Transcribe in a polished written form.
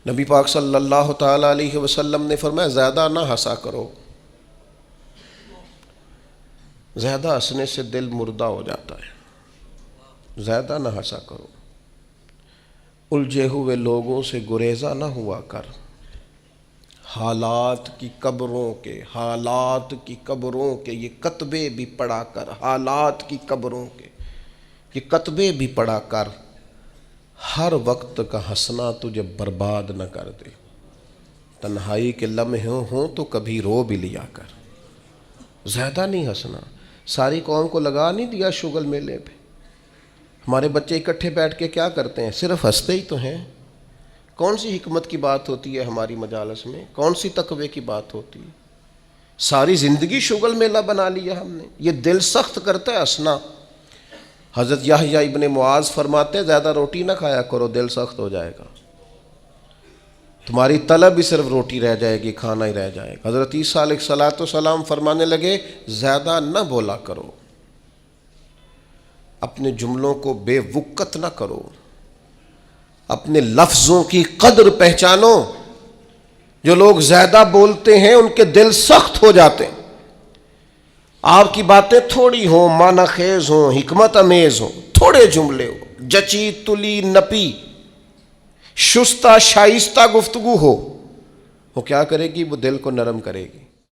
نبی پاک صلی اللہ تعالیٰ علیہ وسلم نے فرمایا زیادہ نہ ہنسا کرو، زیادہ ہنسنے سے دل مردہ ہو جاتا ہے، زیادہ نہ ہنسا کرو، الجھے ہوئے لوگوں سے گریزہ نہ ہوا کر، حالات کی قبروں کے یہ کتبے بھی پڑھا کر، حالات کی قبروں کے یہ کتبے بھی پڑھا کر، ہر وقت کا ہنسنا تجھے برباد نہ کر دے، تنہائی کے لمحے ہوں تو کبھی رو بھی لیا کر، زیادہ نہیں ہنسنا۔ ساری قوم کو لگا نہیں دیا شغل میلے پہ، ہمارے بچے اکٹھے بیٹھ کے کیا کرتے ہیں؟ صرف ہنستے ہی تو ہیں۔ کون سی حکمت کی بات ہوتی ہے ہماری مجالس میں؟ کون سی تقوی کی بات ہوتی ہے؟ ساری زندگی شغل میلہ بنا لیا ہم نے۔ یہ دل سخت کرتا ہے ہنسنا۔ حضرت یحییٰ ابن معاذ فرماتے ہیں زیادہ روٹی نہ کھایا کرو، دل سخت ہو جائے گا، تمہاری طلب ہی صرف روٹی رہ جائے گی، کھانا ہی رہ جائے گا۔ حضرت عیسیٰ علیہ السلام فرمانے لگے زیادہ نہ بولا کرو، اپنے جملوں کو بے وقت نہ کرو، اپنے لفظوں کی قدر پہچانو۔ جو لوگ زیادہ بولتے ہیں ان کے دل سخت ہو جاتے ہیں۔ آپ کی باتیں تھوڑی ہوں، معنی خیز ہوں، حکمت امیز ہوں، تھوڑے جملے ہوں، جچی تلی نپی شستہ شائستہ گفتگو ہو، وہ کیا کرے گی؟ وہ دل کو نرم کرے گی۔